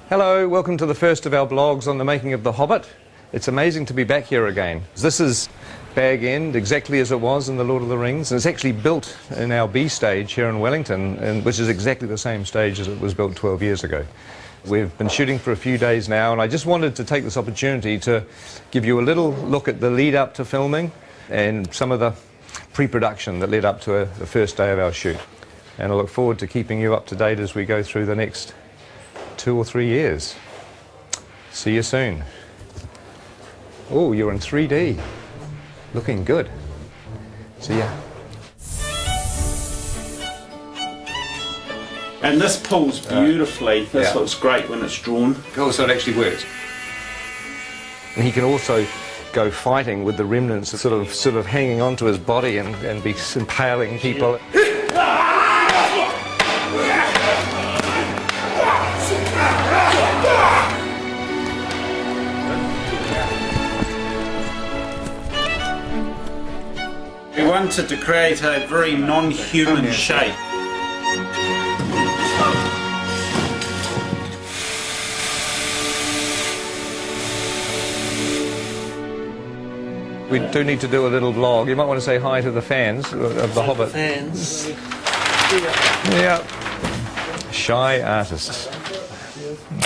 Hello, welcome to the first of our vlogs on the making of The Hobbit. It's amazing to be back here again. This is Bag End, exactly as it was in The Lord of the Rings, and it's actually built in our B stage here in Wellington, which is exactly the same stage as it was built 12 years ago. We've been shooting for a few days now, and I just wanted to take this opportunity to give you a little look at the lead up to filming and some of the pre-production that led up to the first day of our shoot. And I look forward to keeping you up to date as we go through the next 2 or 3 years. See you soon. Oh, you're in 3D. Looking good. See ya. And this pulls beautifully. This looks great when it's drawn. Oh, so it actually works. And he can also go fighting with the remnants, sort of hanging onto his body and be impaling people. We wanted to create a very non-human shape. We do need to do a little vlog. You might want to say hi to the fans of The Hobbit. Fans. Yeah. Shy artists.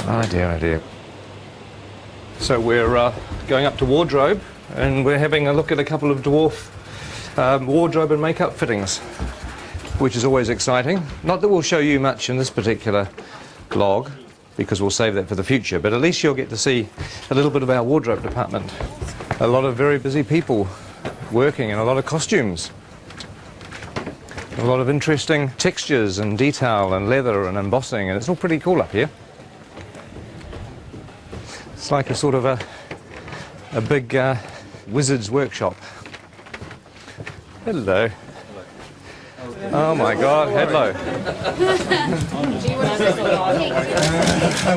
Oh dear, oh dear. So we're going up to wardrobe, and we're having a look at a couple of dwarf wardrobe and makeup fittings, which is always exciting. Not that we'll show you much in this particular vlog, because we'll save that for the future, but at least you'll get to see a little bit of our wardrobe department. A lot of very busy people working, and a lot of costumes. A lot of interesting textures and detail and leather and embossing, and it's all pretty cool up here. It's like a sort of a big wizard's workshop. Hello. Oh my God, hello.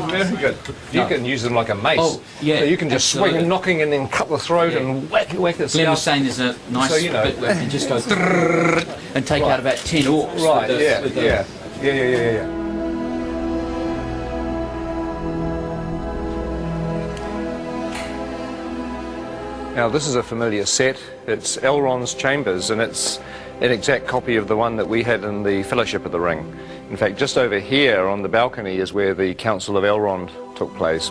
Very good. You can use them like a mace. Oh, yeah. So you can just swing, knocking, and then cut the throat and whack it. Glenn was saying there's a nice So, you know, bit where you can just go and take out about 10 orcs. Right, with the, yeah. Now this is a familiar set. It's Elrond's chambers, and it's an exact copy of the one that we had in the Fellowship of the Ring. In fact, just over here on the balcony is where the Council of Elrond took place,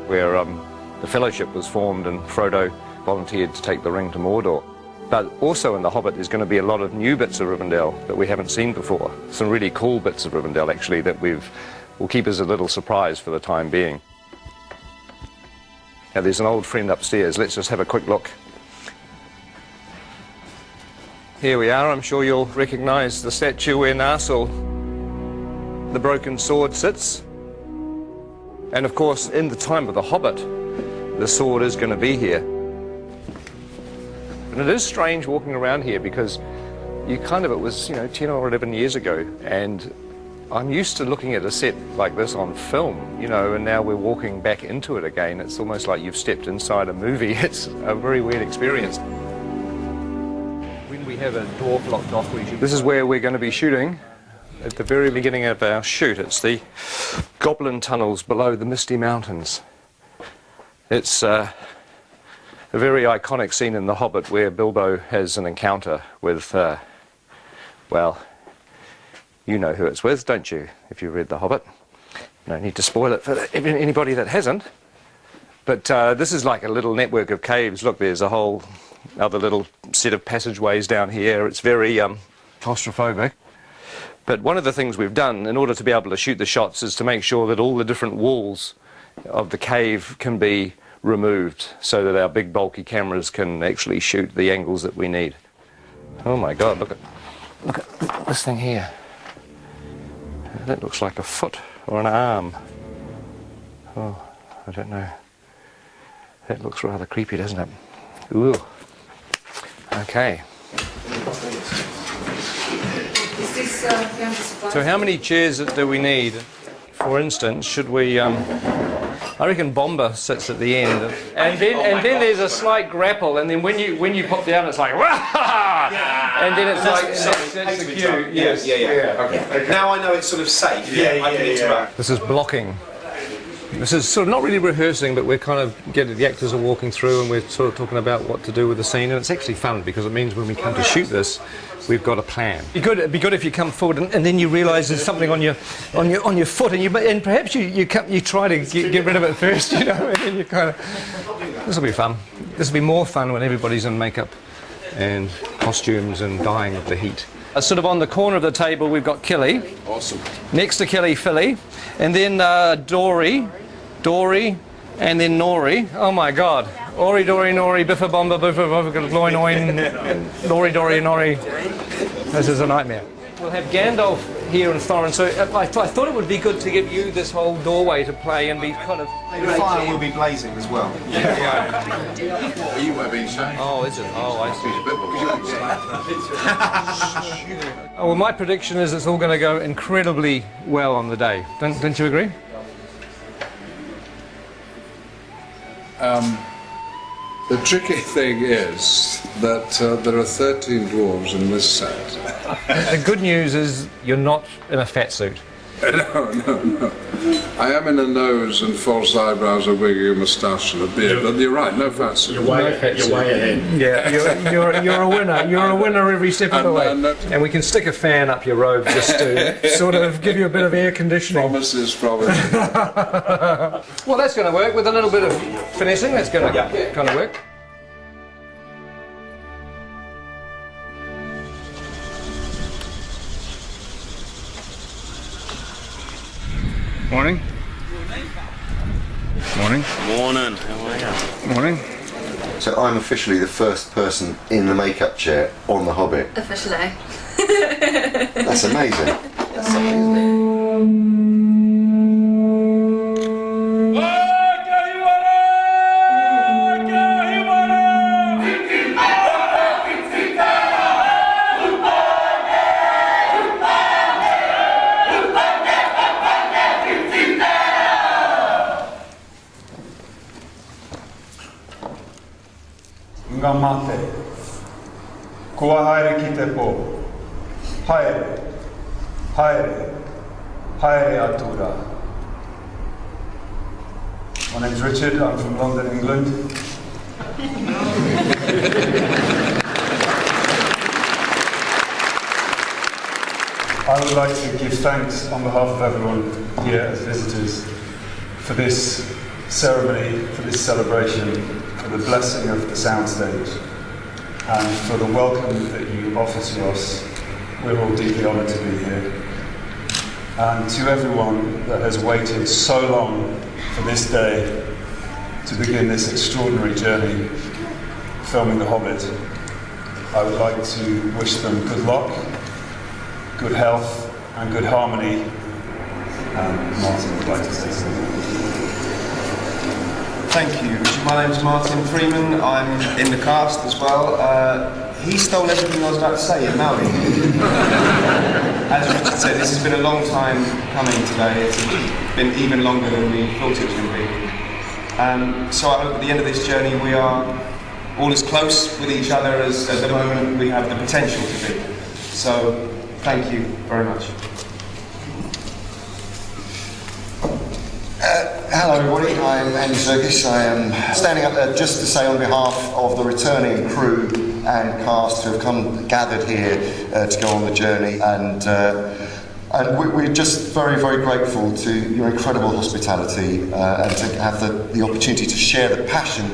where the Fellowship was formed and Frodo volunteered to take the ring to Mordor. But also in The Hobbit there's going to be a lot of new bits of Rivendell that we haven't seen before. Some really cool bits of Rivendell actually that will keep us a little surprise for the time being. Now there's an old friend upstairs. Let's just have a quick look. Here we are. I'm sure you'll recognise the statue where Narsil, the broken sword, sits. And of course, in the time of The Hobbit, the sword is going to be here. And it is strange walking around here because it was, 10 or 11 years ago, and I'm used to looking at a set like this on film, and now we're walking back into it again. It's almost like you've stepped inside a movie. It's a very weird experience. When we have a dwarf locked off, this is where we're going to be shooting at the very beginning of our shoot. It's the goblin tunnels below the Misty Mountains. It's a very iconic scene in The Hobbit where Bilbo has an encounter with, well, you know who it's with, don't you, if you read The Hobbit? No need to spoil it for anybody that hasn't. But this is like a little network of caves. Look, there's a whole other little set of passageways down here. It's very claustrophobic. But one of the things we've done in order to be able to shoot the shots is to make sure that all the different walls of the cave can be removed so that our big bulky cameras can actually shoot the angles that we need. Oh my God, look at this thing here. That looks like a foot or an arm. Oh, I don't know. That looks rather creepy, doesn't it? Ooh. Okay. Is this So how many chairs do we need? For instance, should we I reckon Bomber sits at the end, and then there's a slight grapple, and then when you pop down, it's like wah! And then it's like that's the cue. Yes. Yeah. Okay. Now I know it's sort of safe. I can interrupt. This is blocking. This is sort of not really rehearsing, but we're kind of the actors are walking through, and we're sort of talking about what to do with the scene, and it's actually fun because it means when we come to shoot this, we've got a plan. It'd be good if you come forward and then you realise there's something on your foot, and perhaps you try to get rid of it first, you know, and then you kind of. This will be fun. This will be more fun when everybody's in makeup and costumes and dying of the heat. Sort of on the corner of the table, we've got Killy. Awesome. Next to Killy, Philly, and then Dory, and then Nori. Oh my God! Ori, Dory, Nori, Biffa, Bomba, Biffa, Biffa, Loin, Oin, Nori, Dory, Nori. This is a nightmare. We'll have Gandalf here and Thorin, so I thought it would be good to give you this whole doorway to play and be kind of... The fire will be blazing as well. What you have been saying? Oh, is it? Oh, I see. Oh, well, my prediction is it's all going to go incredibly well on the day. Don't you agree? The tricky thing is that there are 13 dwarves in this set. The good news is you're not in a fat suit. No. I am in a nose and false eyebrows, a wig, a moustache and a beard, but you're right, no fat suit. You're way ahead. Yeah, you're a winner. You're a winner every step of the way. And we can stick a fan up your robe just to sort of give you a bit of air conditioning. Promises. Well, that's going to work with a little bit of finessing. That's going to kind of work. Morning. Morning. Morning. How are you? Morning. So I'm officially the first person in the makeup chair on The Hobbit. Officially. That's amazing. That's something, isn't it? Ngā mate, kua haere ki te pō, haere, atura. My name's Richard, I'm from London, England. I would like to give thanks on behalf of everyone here as visitors for this ceremony, for this celebration, for the blessing of the soundstage, and for the welcome that you offer to us. We're all deeply honoured to be here. And to everyone that has waited so long for this day to begin this extraordinary journey filming The Hobbit, I would like to wish them good luck, good health and good harmony. And Martin would like to say something. Thank you. My name's Martin Freeman. I'm in the cast as well. He stole everything I was about to say in Maui. As Richard said, this has been a long time coming today. It's been even longer than we thought it was going to be. So I hope at the end of this journey we are all as close with each other as at the moment we have the potential to be. So thank you very much. Hello everybody, I'm Andy Serkis. I am standing up there just to say on behalf of the returning crew and cast who have gathered here to go on the journey, and we're just very, very grateful to your incredible hospitality and to have the opportunity to share the passion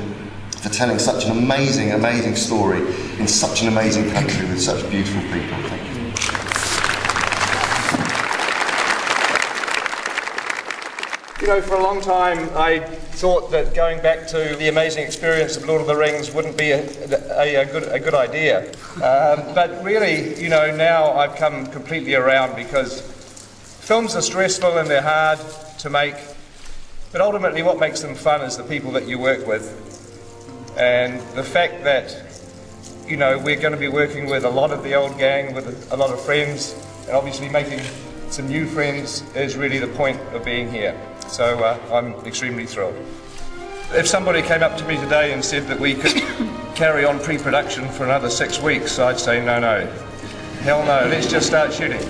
for telling such an amazing, amazing story in such an amazing country with such beautiful people. Thank you. You know, for a long time I thought that going back to the amazing experience of Lord of the Rings wouldn't be a good idea. But really, you know, now I've come completely around, because films are stressful and they're hard to make, but ultimately what makes them fun is the people that you work with. And the fact that, you know, we're going to be working with a lot of the old gang, with a lot of friends, and obviously making some new friends is really the point of being here. So I'm extremely thrilled. If somebody came up to me today and said that we could carry on pre-production for another 6 weeks, I'd say no, no. Hell no, let's just start shooting.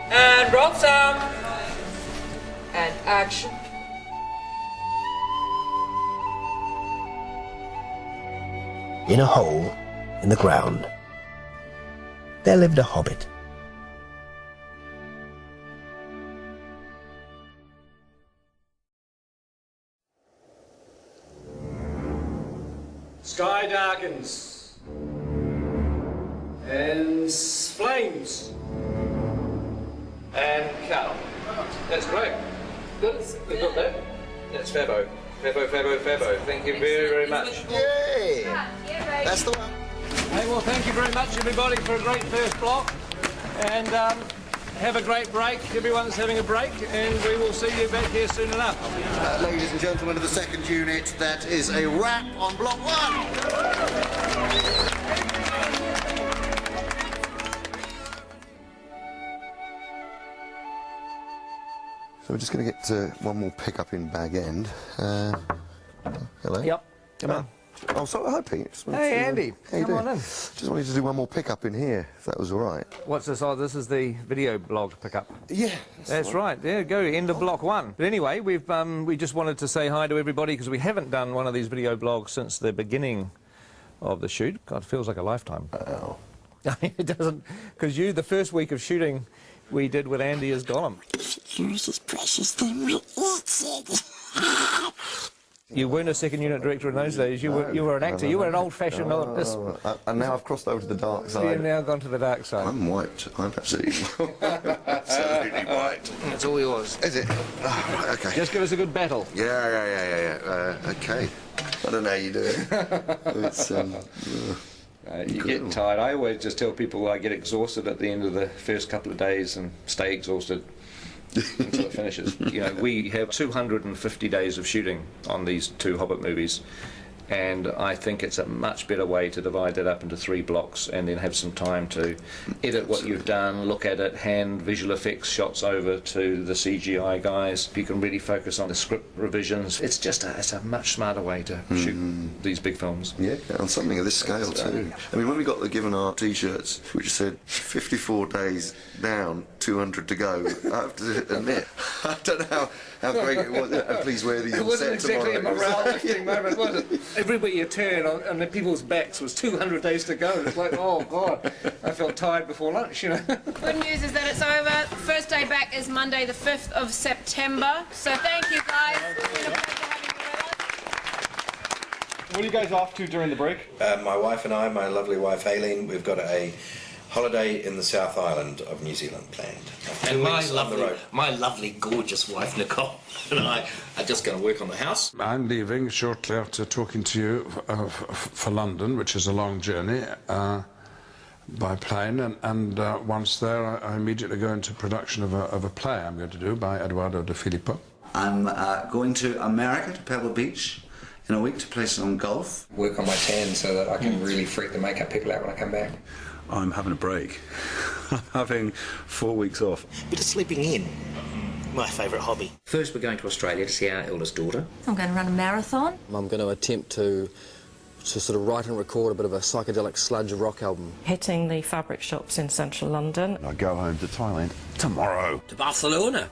And roll sound. And action. In a hole in the ground, there lived a hobbit. Sky darkens. And flames. And cow. That's great. Good. We've got that. That's Fabo. Fabo. Thank you very, very much. Yay! That's the one. Hey, well, thank you very much, everybody, for a great first block. And have a great break. Everyone's having a break, and we will see you back here soon enough. Ladies and gentlemen of the second unit, that is a wrap on block 1. So we're just going to get one more pick-up in Bag End. Hello. Yep. Come on. Oh, sorry, hi, Pete. Hey, Andy. Come on in. Just wanted to do one more pick-up in here, if that was all right. What's this? Oh, this is the video blog pickup. Yeah. That's right. There you go. End of block 1. But anyway, we just wanted to say hi to everybody because we haven't done one of these video blogs since the beginning of the shoot. God, it feels like a lifetime. Oh. It doesn't, because the first week of shooting we did with Andy as Gollum. Here's this precious thing we eat. You weren't a second unit director in those days. You were an actor. You were an old-fashioned. And now I've crossed over to the dark side. You've now gone to the dark side. I'm white. I'm absolutely, absolutely white. It's all yours. Is it? Oh, right, okay. Just give us a good battle. Yeah. Okay. I don't know how you do it. It's You get tired. I always just tell people I get exhausted at the end of the first couple of days and stay exhausted until it finishes. You know, we have 250 days of shooting on these 2 Hobbit movies, and I think it's a much better way to divide that up into 3 blocks and then have some time to edit what you've done, look at it, hand visual effects shots over to the CGI guys. You can really focus on the script revisions. It's just it's a much smarter way to shoot these big films. Yeah, on something of this scale too. I mean, when we got the given our T-shirts, which said 54 days down, 200 to go, I have to admit, I don't know how great it was. Please wear these. It wasn't exactly a morale lifting moment, was it? Everywhere you turn on the people's backs was 200 days to go. It's like, oh God, I felt tired before lunch, you know. Good news is that it's over. First day back is Monday the 5th of September. So thank you guys. It's been a pleasure having you with us. What are you guys off to during the break? My wife and I, my lovely wife Aileen, we've got a holiday in the South Island of New Zealand planned. And my lovely, gorgeous wife Nicole and I are just going to work on the house. I'm leaving shortly after talking to you for London, which is a long journey, by plane, and once there I immediately go into production of a play I'm going to do by Eduardo de Filippo. I'm going to America, to Pebble Beach, in a week to play some golf. Work on my tan so that I can really freak the makeup people out when I come back. I'm having a break. I'm having 4 weeks off. Bit of sleeping in. My favourite hobby. First, we're going to Australia to see our eldest daughter. I'm going to run a marathon. I'm going to attempt to sort of write and record a bit of a psychedelic sludge rock album. Hitting the fabric shops in central London. I go home to Thailand tomorrow. To Barcelona.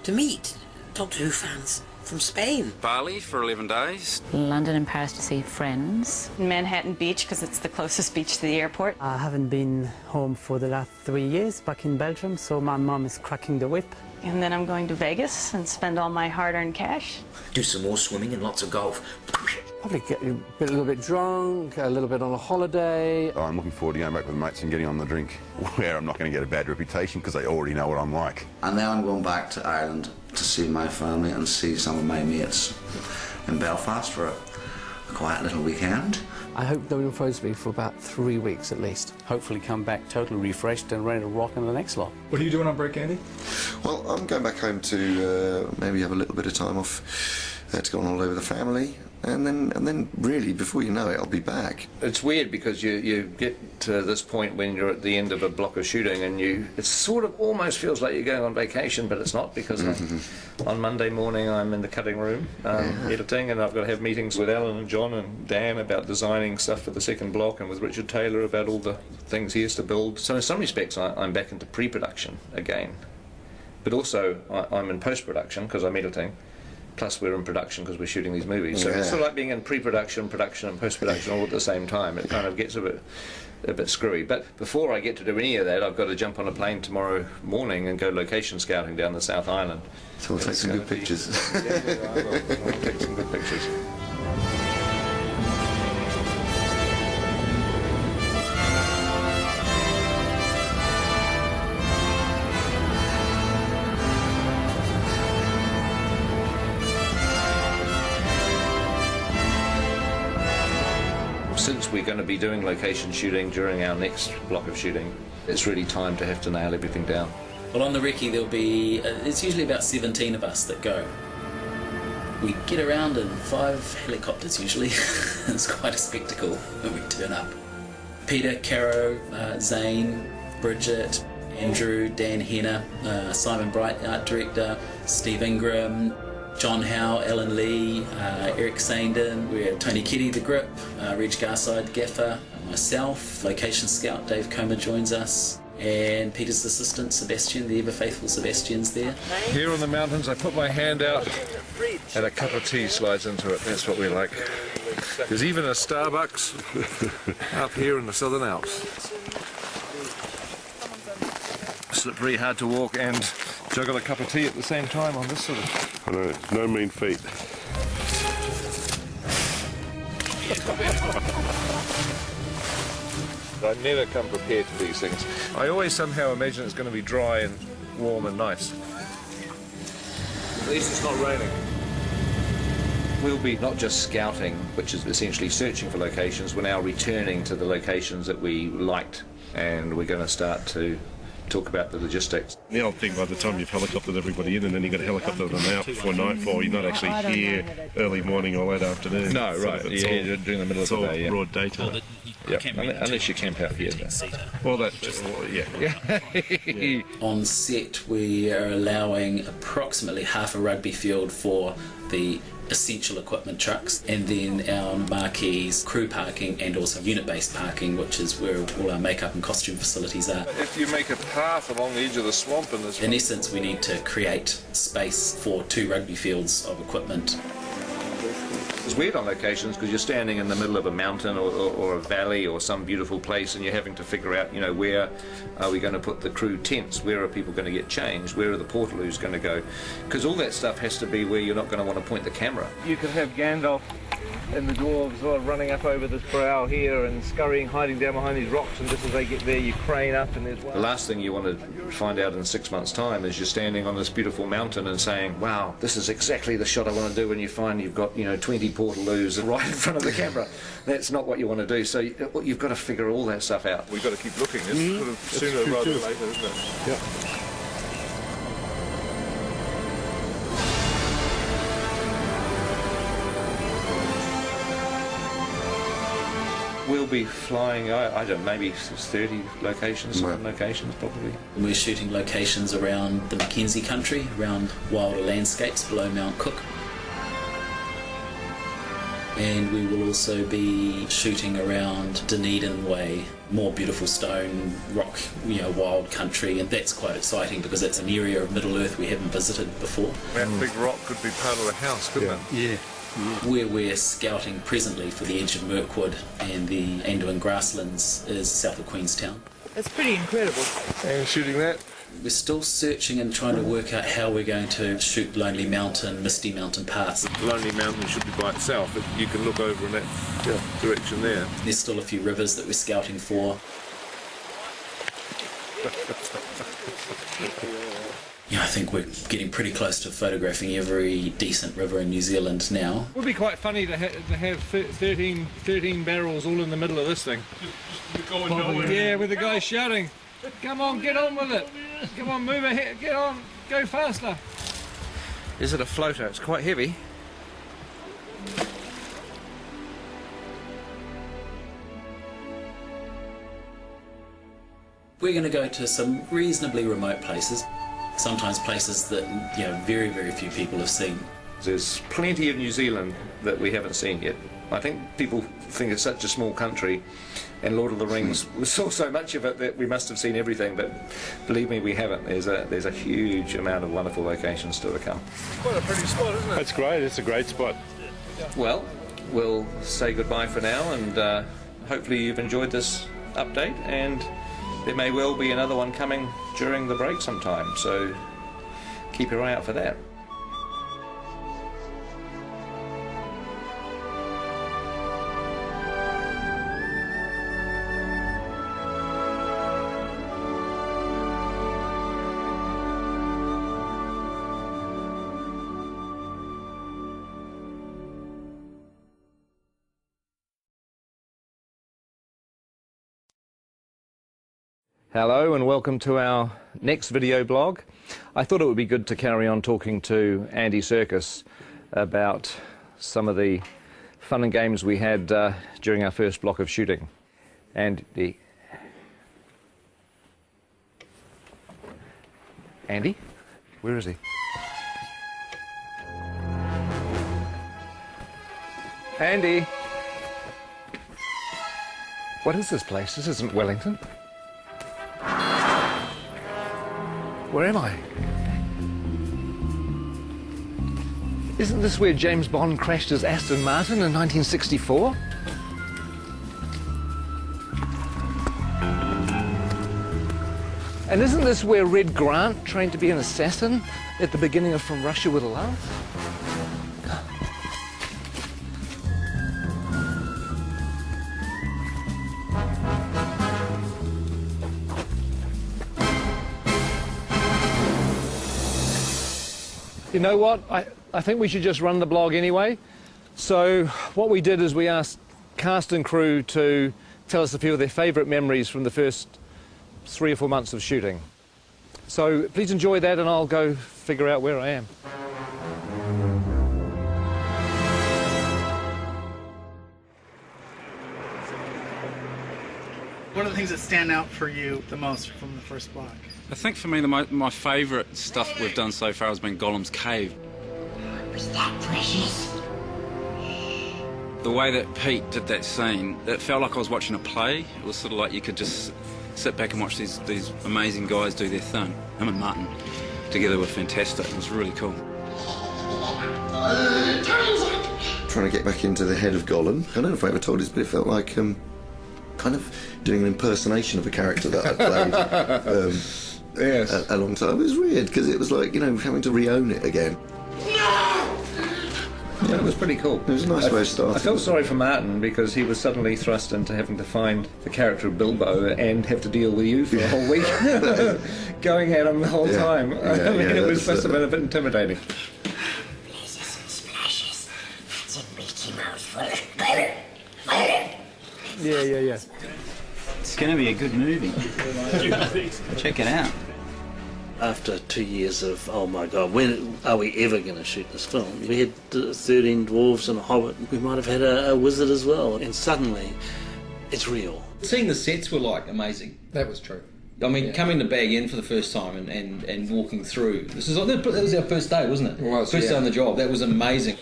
To meet Doctor Who fans from Spain. Bali for 11 days. London and Paris to see friends. Manhattan Beach, because it's the closest beach to the airport. I haven't been home for the last 3 years, back in Belgium, so my mum is cracking the whip. And then I'm going to Vegas and spend all my hard-earned cash. Do some more swimming and lots of golf. Probably get a little bit drunk, a little bit on a holiday. Oh, I'm looking forward to going back with mates and getting on the drink, where I'm not going to get a bad reputation because they already know what I'm like. And now I'm going back to Ireland to see my family and see some of my mates in Belfast for a quiet little weekend. I hope no one phones me for about 3 weeks at least. Hopefully come back totally refreshed and ready to rock in the next lot. What are you doing on break, Andy? Well, I'm going back home to maybe have a little bit of time off to go on all over the family. and then really, before you know it, I'll be back. It's weird because you get to this point when you're at the end of a block of shooting and it sort of almost feels like you're going on vacation, but it's not, because on Monday morning I'm in the cutting room editing, and I've got to have meetings with Alan and John and Dan about designing stuff for the second block, and with Richard Taylor about all the things he has to build. So in some respects I'm back into pre-production again, but also I'm in post-production because I'm editing. Plus we're in production because we're shooting these movies. So it's sort of like being in pre-production, production and post-production all at the same time. It kind of gets a bit screwy. But before I get to do any of that, I've got to jump on a plane tomorrow morning and go location scouting down the South Island. So we'll take some good pictures. I will. I'll take some good pictures. Since we're going to be doing location shooting during our next block of shooting, it's really time to have to nail everything down. Well, on the recce there'll be, it's usually about 17 of us that go. We get around in 5 helicopters usually. It's quite a spectacle when we turn up. Peter, Caro, Zane, Bridget, Andrew, Dan Henner, Simon Bright, art director, Steve Ingram, John Howe, Alan Lee, Eric Sandin, we have Tony Keddy, the grip, Reg Garside, gaffer, myself, location scout Dave Comer joins us, and Peter's assistant Sebastian, the ever faithful Sebastian's there. Here on the mountains I put my hand out and a cup of tea slides into it. That's what we like. There's even a Starbucks up here in the Southern Alps. Slippery, hard to walk, and juggle a cup of tea at the same time on this sort of... I know, no mean feat. I never come prepared to these things. I always somehow imagine it's going to be dry and warm and nice. At least it's not raining. We'll be not just scouting, which is essentially searching for locations, we're now returning to the locations that we liked, and we're going to start to talk about the logistics. The old thing, by the time you've helicoptered everybody in and then you've got to helicopter them out before nightfall, you're not actually here early morning or late afternoon. No, right, you're during the middle of the day. It's all broad daytime. Unless you camp out here. Well, that just, yeah. On set we are allowing approximately half a rugby field for the essential equipment trucks, and then our marquees, crew parking and also unit-based parking, which is where all our makeup and costume facilities are. If you make a path along the edge of the swamp in this... In essence, we need to create space for 2 rugby fields of equipment. It's weird on locations because you're standing in the middle of a mountain or a valley or some beautiful place, and you're having to figure out, where are we going to put the crew tents? Where are people going to get changed? Where are the portaloos going to go? Because all that stuff has to be where you're not going to want to point the camera. You could have Gandalf and the dwarves sort of running up over this brow here and scurrying, hiding down behind these rocks, and just as they get there you crane up and there's one. The last thing you want to find out in 6 months' time is you're standing on this beautiful mountain and saying, wow, this is exactly the shot I want to do, and you find you've got 20 portaloos right in front of the camera. That's not what you want to do, so you've got to figure all that stuff out. We've got to keep looking. It's sort of sooner rather than later, isn't it? Yeah. We'll be flying, I don't know, maybe 30 locations, 7 locations probably. We're shooting locations around the Mackenzie country, around wilder landscapes below Mount Cook. And we will also be shooting around Dunedin Way, more beautiful stone, rock, wild country, and that's quite exciting because that's an area of Middle Earth we haven't visited before. That big rock could be part of a house, couldn't it? Yeah. Where we're scouting presently for the edge of Mirkwood and the Anduin grasslands is south of Queenstown. It's pretty incredible. And shooting that? We're still searching and trying to work out how we're going to shoot Lonely Mountain, Misty Mountain parts. Lonely Mountain should be by itself, but you can look over in that direction there. There's still a few rivers that we're scouting for. I think we're getting pretty close to photographing every decent river in New Zealand now. It would be quite funny to have 13 barrels all in the middle of this thing. Yeah, with the guy shouting, come on, get on with it. Come on, move ahead, get on, go faster. Is it a floater? It's quite heavy. We're going to go to some reasonably remote places, sometimes places that very, very few people have seen. There's plenty of New Zealand that we haven't seen yet. I think people think it's such a small country, and Lord of the Rings, we saw so much of it that we must have seen everything, but believe me, we haven't. There's a huge amount of wonderful locations still to come. Quite a pretty spot, isn't it? It's great. It's a great spot. Well, we'll say goodbye for now, and hopefully you've enjoyed this update, and there may well be another one coming during the break sometime, so keep your eye out for that. Hello and welcome to our next video blog. I thought it would be good to carry on talking to Andy Serkis about some of the fun and games we had during our first block of shooting. Andy? Where is he? Andy! What is this place? This isn't Wellington. Where am I? Isn't this where James Bond crashed his Aston Martin in 1964? And isn't this where Red Grant trained to be an assassin at the beginning of From Russia with Love? You know what? I think we should just run the blog anyway. So what we did is we asked cast and crew to tell us a few of their favourite memories from the first 3 or 4 months of shooting. So please enjoy that, and I'll go figure out where I am. What are the things that stand out for you the most from the first block? I think for me my favourite stuff we've done so far has been Gollum's Cave. Was that precious? The way that Pete did that scene, it felt like I was watching a play. It was sort of like you could just sit back and watch these amazing guys do their thing. Him and Martin together were fantastic. It was really cool. Trying to get back into the head of Gollum. I don't know if I ever told this, but it felt like kind of doing an impersonation of a character that I played. Yes. A long time. It was weird because it was like, having to re-own it again. Yeah, it was pretty cool. It was a nice way of starting. I felt sorry for Martin because he was suddenly thrust into having to find the character of Bilbo and have to deal with you for a whole week, going at him the whole time. It must have been a bit intimidating. Blazes and splashes. It's a meaty mouthful. Yeah. It's going to be a good movie. Check it out. After 2 years of, oh my God, when are we ever going to shoot this film? We had 13 dwarves and a hobbit. We might have had a wizard as well. And suddenly, it's real. Seeing the sets were like amazing. That was true. I mean, coming to Bag End for the first time and walking through. That was our first day, wasn't it? It was, First day on the job. That was amazing.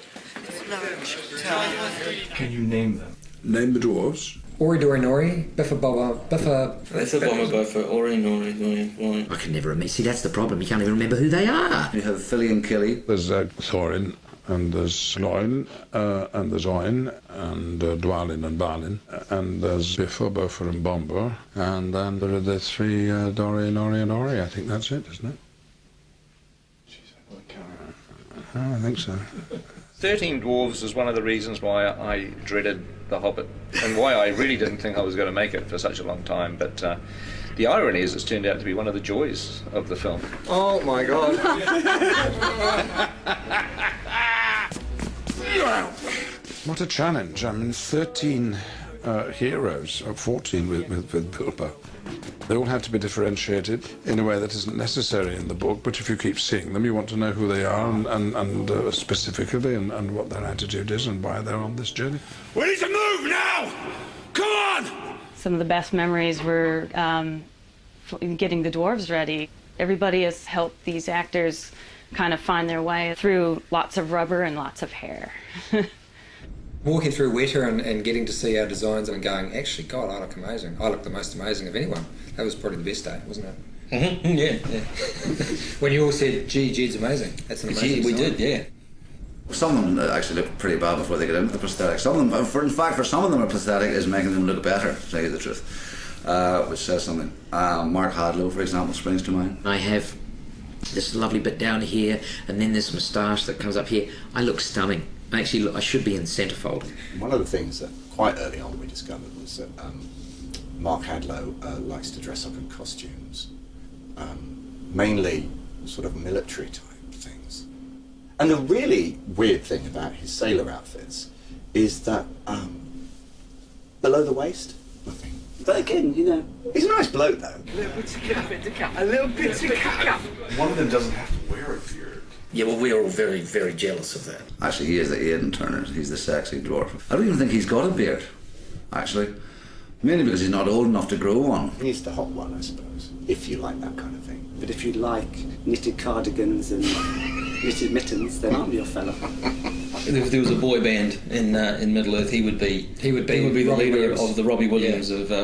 Can you name them? Name the dwarves. Ori Dori Nori, Biffa Bobba, Biffa... Biffa Bobba Biffa, Ori Nori, Nori. I can never remember. See, that's the problem. You can't even remember who they are. You have Philly and Killy. There's Thorin, and there's Gloin, and there's Oin, and Dwalin and Balin, and there's Biffa, Buffer and Bomber, and then there are the three Dori, Nori and Ori. I think that's it, isn't it? I think so. 13 Dwarves is one of the reasons why I dreaded The Hobbit, and why I really didn't think I was going to make it for such a long time, but the irony is it's turned out to be one of the joys of the film. Oh my God. What a challenge. I mean, 13 heroes, or 14 with Bilbo. They all have to be differentiated in a way that isn't necessary in the book, but if you keep seeing them, you want to know who they are and specifically and what their attitude is and why they're on this journey. We need to move now! Come on! Some of the best memories were in getting the dwarves ready. Everybody has helped these actors kind of find their way through lots of rubber and lots of hair. Walking through wetta and getting to see our designs and going, actually, God, I look amazing. I look the most amazing of anyone. That was probably the best day, wasn't it? Mm-hmm. Yeah. When you all said, gee, Jed's amazing. That's an amazing We sign. did, yeah. Some of them actually look pretty bad before they get into the prosthetic. Some of them, in fact, for some of them, a prosthetic is making them look better, to tell you the truth, which says something. Mark Hadlow, for example, springs to mind. I have this lovely bit down here, and then this moustache that comes up here. I look stunning. I actually look, I should be in centrefold. One of the things that quite early on we discovered was that Mark Hadlow likes to dress up in costumes, mainly sort of military type things. And the really weird thing about his sailor outfits is that below the waist, nothing. But again, you know, he's a nice bloke though. A little bit to cut. A little bit to cut. One of them doesn't have to wear a beard. Yeah, well, we're all very, very jealous of that. Actually, he is the Aidan Turner. He's the sexy dwarf. I don't even think he's got a beard, actually. Mainly because he's not old enough to grow one. He's the hot one, I suppose, if you like that kind of thing. But if you like knitted cardigans and knitted mittens, then I'm your fella. If there was a boy band in Middle Earth, he would be the leader of the Robbie Williams of the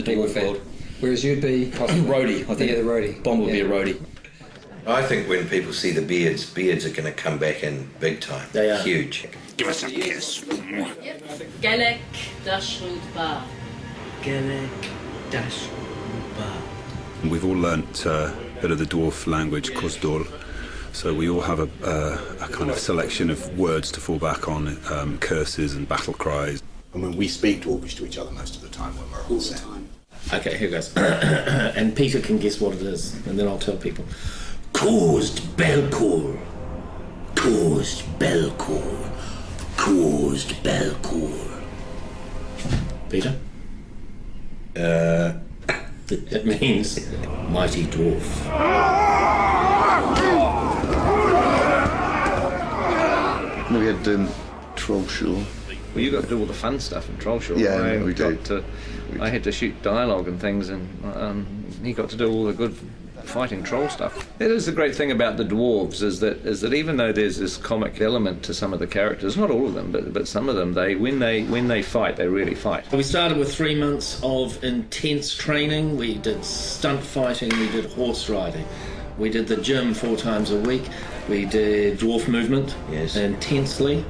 dwarf world. Whereas you'd be roadie, I think. Yeah, the roadie. Bond would be a roadie. I think when people see the beards are going to come back in big time. They are. Huge. Give us a kiss. Gelek Dashwood Bar. Gelek Dashwood Bar. We've all learnt a bit of the dwarf language, Cosdor, so we all have a kind of selection of words to fall back on, curses and battle cries. And when we speak dwarvish to each other most of the time when we're on set. Okay, here goes. And Peter can guess what it is, and then I'll tell people. Caused Belcour. Caused Belcour. Caused Belcour. Peter? It means mighty dwarf. We had Troll Show. Well, you got to do all the fun stuff in Troll Show. Yeah, we did. I had to shoot dialogue and things, and he got to do all the good fighting troll stuff. That is the great thing about the dwarves is that even though there's this comic element to some of the characters, not all of them, but some of them, when they fight, they really fight. We started with 3 months of intense training. We did stunt fighting, we did horse riding, we did the gym 4 times a week, we did dwarf movement intensely.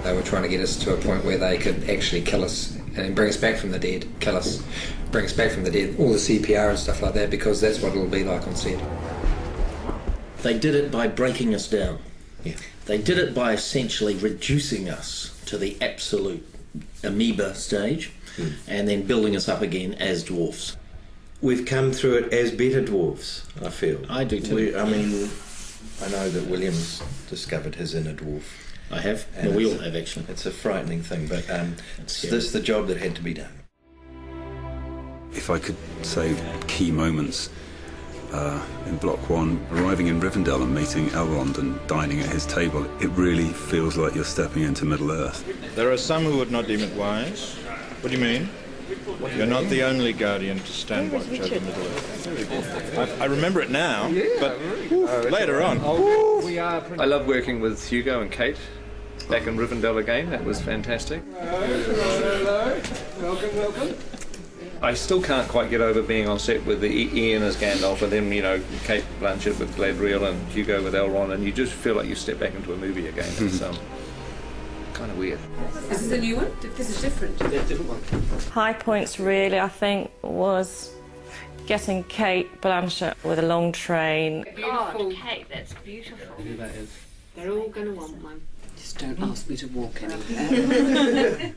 They were trying to get us to a point where they could actually kill us and bring us back from the dead, kill us, bring us back from the dead, all the CPR and stuff like that, because that's what it'll be like on set. They did it by breaking us down. Yeah. They did it by essentially reducing us to the absolute amoeba stage and then building us up again as dwarfs. We've come through it as better dwarfs, I feel. I do too. I know that William's discovered his inner dwarf. I have. Well, we all have, actually. It's a frightening thing, but this is the job that had to be done. If I could say key moments in Block 1, arriving in Rivendell and meeting Elrond and dining at his table, it really feels like you're stepping into Middle-earth. There are some who would not deem it wise. What do you mean? You're not the only guardian to stand watch over Middle-earth. I remember it now, but later on. I love working with Hugo and Kate back in Rivendell again. That was fantastic. Hello. Welcome. I still can't quite get over being on set with Ian as Gandalf and then, Kate Blanchett with Galadriel and Hugo with Elrond, and you just feel like you step back into a movie again. It's kind of weird. Is this a new one? This is different. Yeah, different one. High points really, I think, was getting Kate Blanchett with a long train. Beautiful. Kate, that's beautiful. That is. They're all going to want one. Just don't ask me to walk anywhere.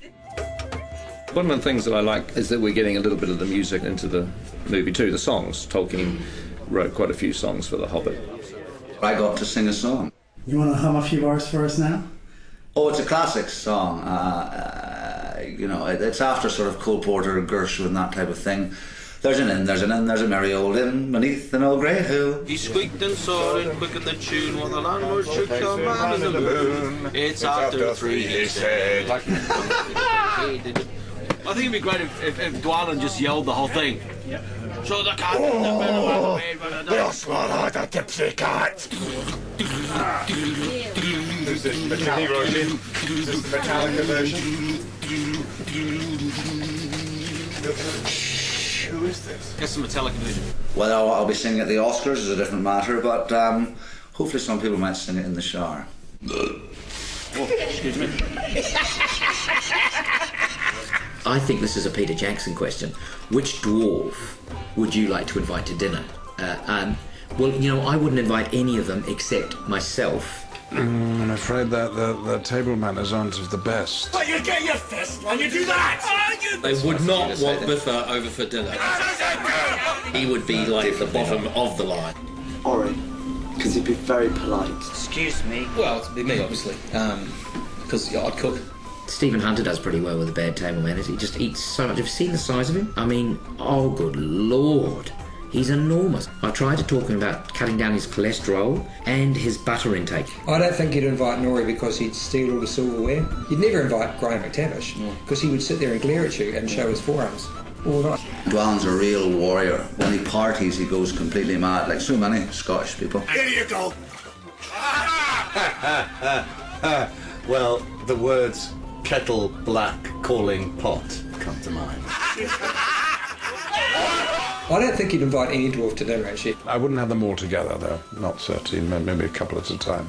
One of the things that I like is that we're getting a little bit of the music into the movie too, the songs. Tolkien wrote quite a few songs for The Hobbit. I got to sing a song. You want to hum a few bars for us now? Oh, it's a classic song. It's after sort of Cole Porter, Gershwin, that type of thing. There's an inn, there's a merry old inn beneath an old grey hill. He squeaked and sawed and quickened the tune while the landlord shook some man in the moon. It's after 3, he said. I think it'd be great if Dwalin just yelled the whole thing. So the cat. You're swallow the tipsy cat. Is this Metallica? Is this the Metallica version? Who is this? That's the Metallica version. Well, I'll be singing at the Oscars is a different matter, but hopefully some people might sing it in the shower. Excuse me. I think this is a Peter Jackson question. Which dwarf would you like to invite to dinner? Well, you know, I wouldn't invite any of them except myself. I'm afraid that the table manners aren't of the best. But you get your fist when you do that! They would not want Biffa over for dinner. He would be like the bottom of the line. Ori, because he'd be very polite. Excuse me. Well, it'd be me, obviously, because I'd cook. Stephen Hunter does pretty well with the bad table manners. He just eats so much. Have you seen the size of him? I mean, oh good lord. He's enormous. I tried to talk him about cutting down his cholesterol and his butter intake. I don't think you'd invite Nori because he'd steal all the silverware. You'd never invite Graham McTavish because he would sit there and glare at you and show his forearms all night. Dwalin's a real warrior. When he parties, he goes completely mad, like so many Scottish people. Here you go. Well, the words kettle black calling pot come to mind. I don't think you'd invite any dwarf to dinner, actually. I wouldn't have them all together, though. Not 13, maybe a couple at a time.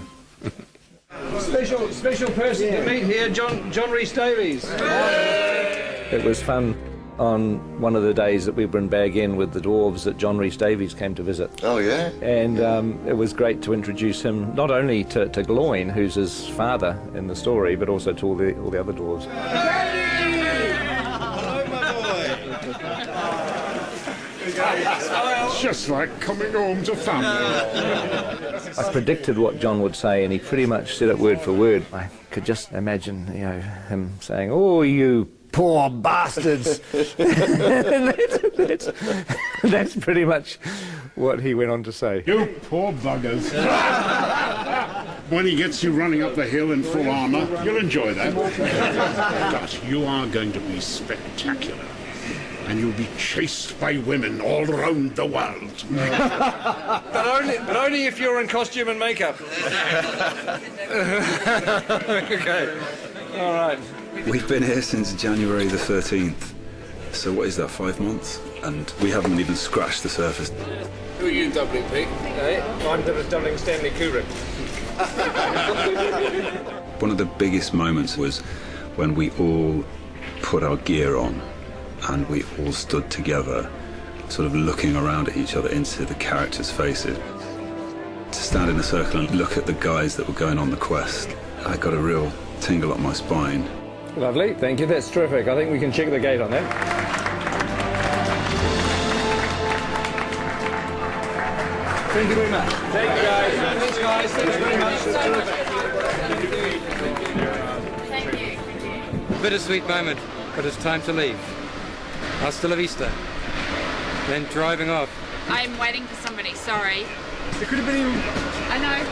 Special person to meet here, John Rhys Davies. It was fun on one of the days that we were in Bag End with the dwarves that John Rhys Davies came to visit. Oh, yeah? And it was great to introduce him not only to Gloin, who's his father in the story, but also to all the other dwarves. It's just like coming home to family. I predicted what John would say, and he pretty much said it word for word. I could just imagine, you know, him saying, "Oh, you poor bastards." that's pretty much what he went on to say. You poor buggers. When he gets you running up the hill in full armour, you'll enjoy that. But you are going to be spectacular. And you'll be chased by women all around the world. but only if you're in costume and makeup. Okay. All right. We've been here since January the 13th. So what is that, 5 months? And we haven't even scratched the surface. Who are you doubling, Pete? I'm doubling Stanley Kubrick. One of the biggest moments was when we all put our gear on and we all stood together, sort of looking around at each other into the characters' faces. To stand in a circle and look at the guys that were going on the quest, I got a real tingle up my spine. Lovely, thank you, that's terrific. I think we can check the gate on that. Thank you very much. Thank you, guys. Thanks, guys. Thanks very much. Thank you. Bittersweet moment, but it's time to leave. Hasta la vista. Then driving off. I'm waiting for somebody, sorry. It could have been you. I know.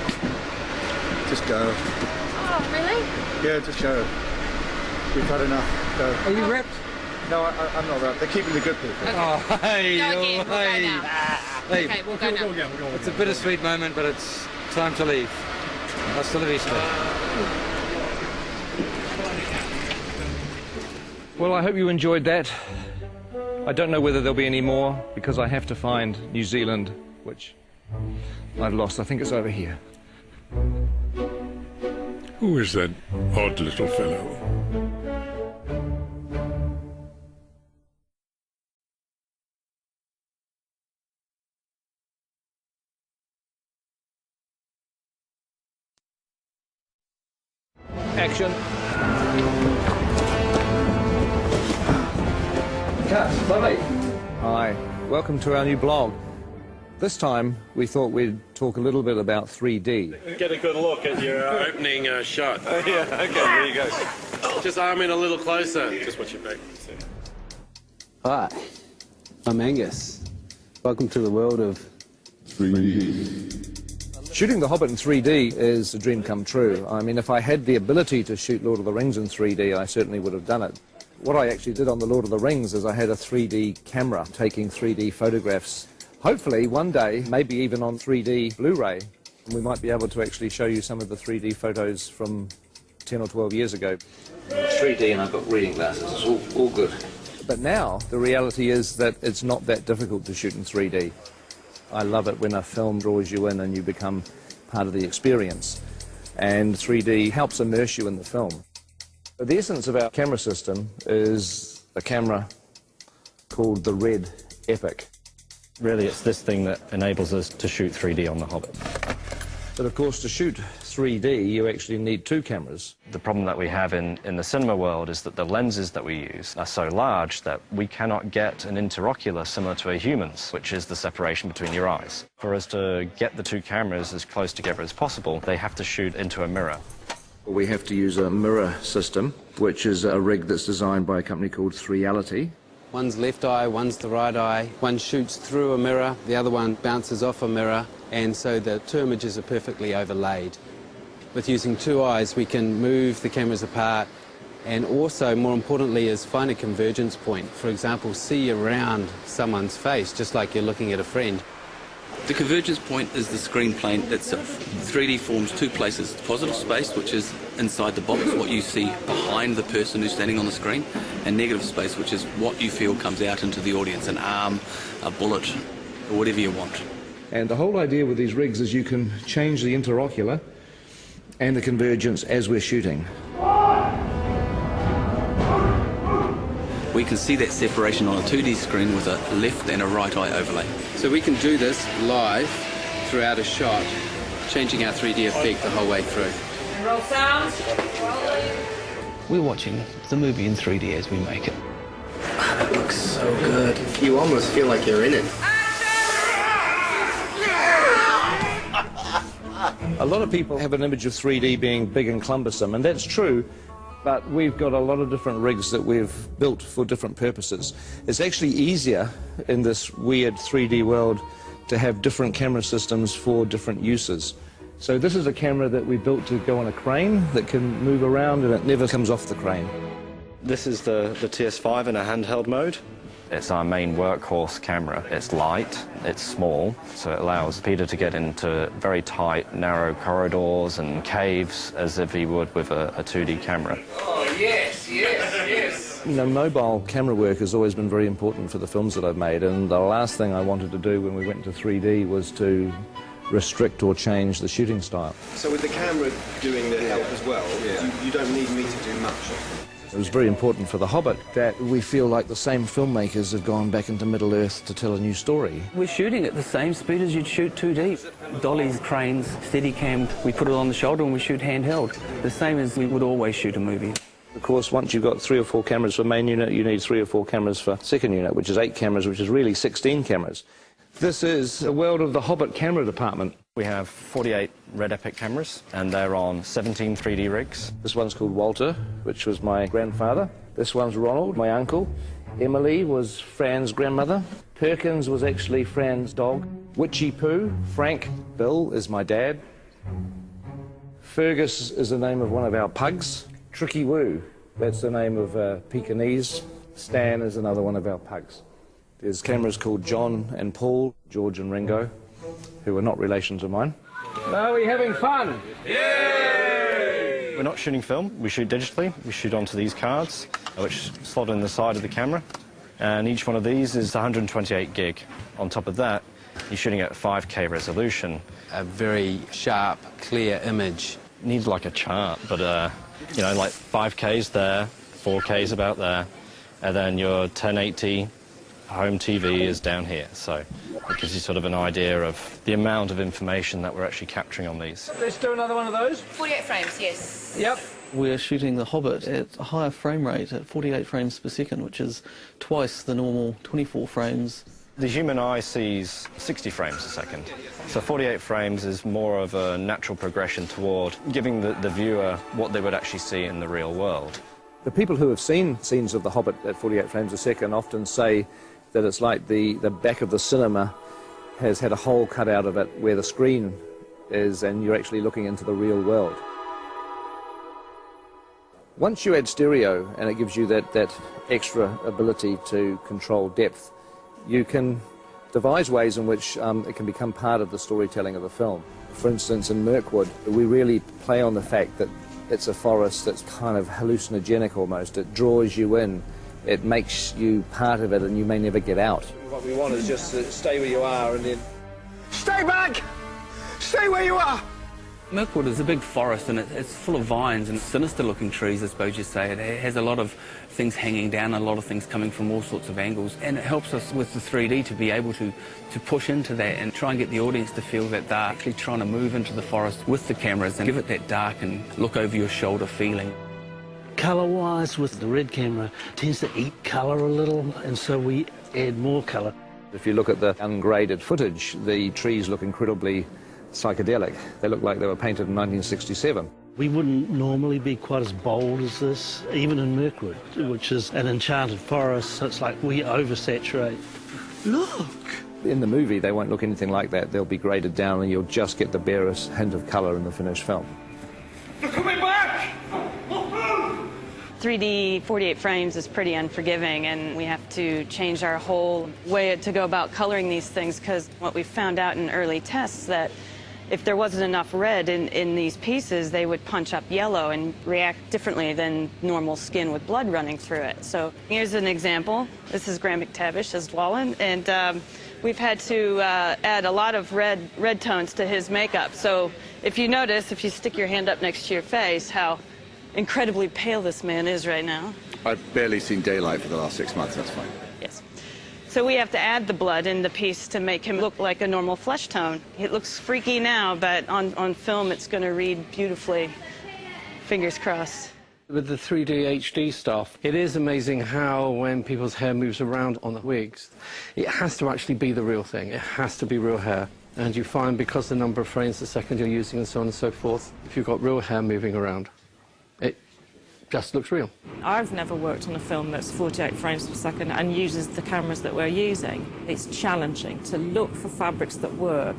Just go. Oh, really? Yeah, just go. We've had enough. Go. Are you wrapped? No, I'm not wrapped. They're keeping the good people. Okay. Oh, hey, Go again, we'll go now. Hey. Okay, we'll go now. It's a bittersweet moment, but it's time to leave. Hasta la vista. Well, I hope you enjoyed that. I don't know whether there'll be any more, because I have to find New Zealand, which I've lost. I think it's over here. Who is that odd little fellow? Action. Cut. Lovely. Hi. Welcome to our new blog. This time, we thought we'd talk a little bit about 3D. Get a good look at your opening shot. Yeah, okay, there you go. Just arm in a little closer. Just watch your back. Hi, I'm Angus. Welcome to the world of 3D. Shooting The Hobbit in 3D is a dream come true. I mean, if I had the ability to shoot Lord of the Rings in 3D, I certainly would have done it. What I actually did on The Lord of the Rings is I had a 3D camera taking 3D photographs. Hopefully, one day, maybe even on 3D Blu-ray, we might be able to actually show you some of the 3D photos from 10 or 12 years ago. 3D and I've got reading glasses, it's all good. But now, the reality is that it's not that difficult to shoot in 3D. I love it when a film draws you in and you become part of the experience. And 3D helps immerse you in the film. The essence of our camera system is a camera called the Red Epic. Really, it's this thing that enables us to shoot 3D on The Hobbit. But of course, to shoot 3D, you actually need two cameras. The problem that we have in the cinema world is that the lenses that we use are so large that we cannot get an interocular similar to a human's, which is the separation between your eyes. For us to get the two cameras as close together as possible, they have to shoot into a mirror. We have to use a mirror system, which is a rig that's designed by a company called Reality. One's left eye, one's the right eye. One shoots through a mirror, the other one bounces off a mirror, and so the two images are perfectly overlaid. With using two eyes, we can move the cameras apart, and also, more importantly, is find a convergence point. For example, see around someone's face, just like you're looking at a friend. The convergence point is the screen plane itself. 3D forms two places, positive space, which is inside the box, what you see behind the person who's standing on the screen, and negative space, which is what you feel comes out into the audience, an arm, a bullet, or whatever you want. And the whole idea with these rigs is you can change the interocular and the convergence as we're shooting. We can see that separation on a 2D screen with a left and a right eye overlay. So we can do this live throughout a shot, changing our 3D effect the whole way through. Roll sound. We're watching the movie in 3D as we make it. That looks so good. You almost feel like you're in it. A lot of people have an image of 3D being big and cumbersome, and that's true. But we've got a lot of different rigs that we've built for different purposes. It's actually easier in this weird 3D world to have different camera systems for different uses. So this is a camera that we built to go on a crane that can move around and it never comes off the crane. This is the TS5 in a handheld mode. It's our main workhorse camera. It's light, it's small, so it allows Peter to get into very tight, narrow corridors and caves as if he would with a 2D camera. Oh, yes, yes, yes. You know, mobile camera work has always been very important for the films that I've made, and the last thing I wanted to do when we went to 3D was to restrict or change the shooting style. So with the camera doing the help as well, you don't need me to do much. It was very important for The Hobbit that we feel like the same filmmakers have gone back into Middle-earth to tell a new story. We're shooting at the same speed as you'd shoot 2D. Dollies, cranes, Steadicam, we put it on the shoulder and we shoot handheld. The same as we would always shoot a movie. Of course, once you've got 3 or 4 cameras for main unit, you need 3 or 4 cameras for second unit, which is 8 cameras, which is really 16 cameras. This is the world of the Hobbit camera department. We have 48 Red Epic cameras, and they're on 17 3D rigs. This one's called Walter, which was my grandfather. This one's Ronald, my uncle. Emily was Fran's grandmother. Perkins was actually Fran's dog. Witchy Poo, Frank, Bill is my dad. Fergus is the name of one of our pugs. Tricky Woo, that's the name of Pekingese. Stan is another one of our pugs. There's cameras called John and Paul, George and Ringo, who are not relations of mine. Are we having fun? Yay! We're not shooting film, we shoot digitally. We shoot onto these cards, which slot in the side of the camera. And each one of these is 128 gig. On top of that, you're shooting at 5K resolution. A very sharp, clear image. Needs like a chart, but, you know, like 5K's there, 4K's about there, and then your 1080 home TV is down here, so it gives you sort of an idea of the amount of information that we're actually capturing on these. Let's do another one of those. 48 frames, yes. Yep. We're shooting The Hobbit at a higher frame rate, at 48 frames per second, which is twice the normal 24 frames. The human eye sees 60 frames a second, so 48 frames is more of a natural progression toward giving the viewer what they would actually see in the real world. The people who have seen scenes of The Hobbit at 48 frames a second often say that it's like the back of the cinema has had a hole cut out of it where the screen is and you're actually looking into the real world. Once you add stereo, and it gives you that extra ability to control depth, you can devise ways in which it can become part of the storytelling of the film. For instance, in Mirkwood, we really play on the fact that it's a forest that's kind of hallucinogenic almost. It draws you in. It makes you part of it, and you may never get out. What we want is just to stay where you are and then... Stay back! Stay where you are! Mirkwood is a big forest, and it's full of vines and sinister-looking trees, I suppose you'd say. It has a lot of things hanging down, a lot of things coming from all sorts of angles, and it helps us with the 3D to be able to push into that and try and get the audience to feel that they're actually trying to move into the forest with the cameras and give it that dark and look-over-your-shoulder feeling. Colour-wise, with the red camera, tends to eat colour a little, and so we add more colour. If you look at the ungraded footage, the trees look incredibly psychedelic. They look like they were painted in 1967. We wouldn't normally be quite as bold as this, even in Mirkwood, which is an enchanted forest, so it's like we oversaturate. Look! In the movie, they won't look anything like that. They'll be graded down, and you'll just get the barest hint of colour in the finished film. They're coming back! 3D 48 frames is pretty unforgiving, and we have to change our whole way to go about coloring these things, because what we found out in early tests that if there wasn't enough red in these pieces, they would punch up yellow and react differently than normal skin with blood running through it. So here's an example. This is Graham McTavish as Wallen, and we've had to add a lot of red tones to his makeup. So if you notice, if you stick your hand up next to your face, how incredibly pale this man is right now. I've barely seen daylight for the last 6 months, that's fine. Yes. So we have to add the blood in the piece to make him look like a normal flesh tone. It looks freaky now, but on film it's going to read beautifully. Fingers crossed. With the 3D HD stuff, it is amazing how when people's hair moves around on the wigs, it has to actually be the real thing. It has to be real hair. And you find, because the number of frames a second you're using and so on and so forth, if you've got real hair moving around, it just looks real. I've never worked on a film that's 48 frames per second and uses the cameras that we're using. It's challenging to look for fabrics that work.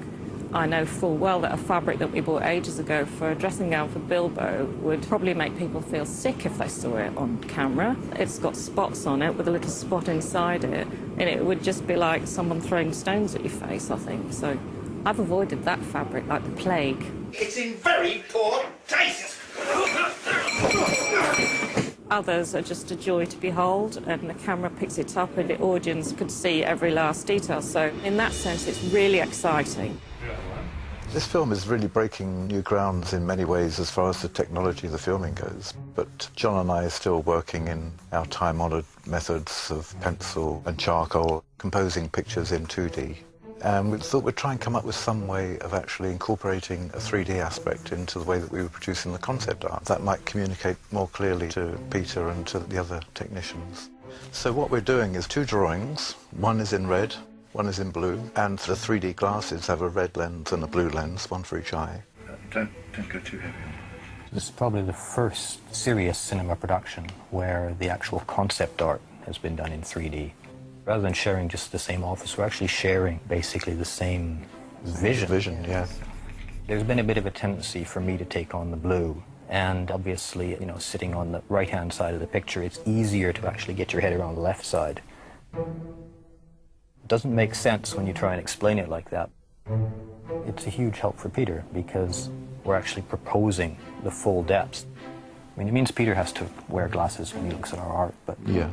I know full well that a fabric that we bought ages ago for a dressing gown for Bilbo would probably make people feel sick if they saw it on camera. It's got spots on it with a little spot inside it, and it would just be like someone throwing stones at your face, I think. So I've avoided that fabric like the plague. It's in very poor taste! Others are just a joy to behold, and the camera picks it up and the audience could see every last detail. So in that sense, it's really exciting. This film is really breaking new grounds in many ways as far as the technology of the filming goes. But John and I are still working in our time-honoured methods of pencil and charcoal, composing pictures in 2D. And we thought we'd try and come up with some way of actually incorporating a 3D aspect into the way that we were producing the concept art. That might communicate more clearly to Peter and to the other technicians. So what we're doing is 2 drawings. One is in red, one is in blue, and the 3D glasses have a red lens and a blue lens, one for each eye. Don't go too heavy on it. This is probably the first serious cinema production where the actual concept art has been done in 3D. Rather than sharing just the same office, we're actually sharing basically the same vision. Vision, yeah. There's been a bit of a tendency for me to take on the blue, and obviously, you know, sitting on the right-hand side of the picture, it's easier to actually get your head around the left side. It doesn't make sense when you try and explain it like that. It's a huge help for Peter because we're actually proposing the full depth. I mean, it means Peter has to wear glasses when he looks at our art, but... Yeah.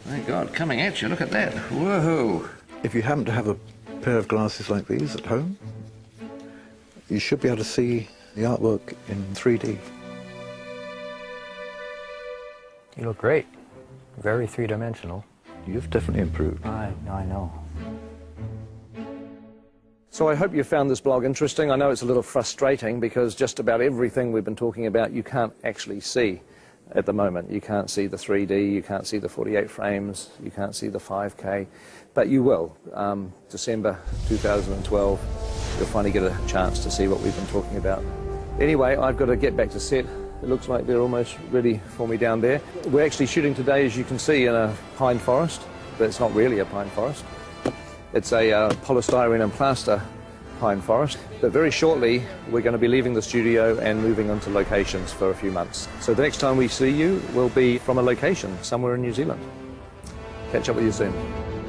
My God, coming at you, look at that. Whoa! If you happen to have a pair of glasses like these at home, you should be able to see the artwork in 3D. You look great. Very three-dimensional. You've definitely improved. I know. So I hope you found this blog interesting. I know it's a little frustrating because just about everything we've been talking about you can't actually see at the moment. You can't see the 3D, you can't see the 48 frames, you can't see the 5K, but you will. December 2012, you'll finally get a chance to see what we've been talking about. Anyway, I've got to get back to set. It looks like they're almost ready for me down there. We're actually shooting today, as you can see, in a pine forest, but it's not really a pine forest. It's a polystyrene and plaster pine forest. But very shortly, we're going to be leaving the studio and moving on to locations for a few months. So the next time we see you will be from a location somewhere in New Zealand. Catch up with you soon.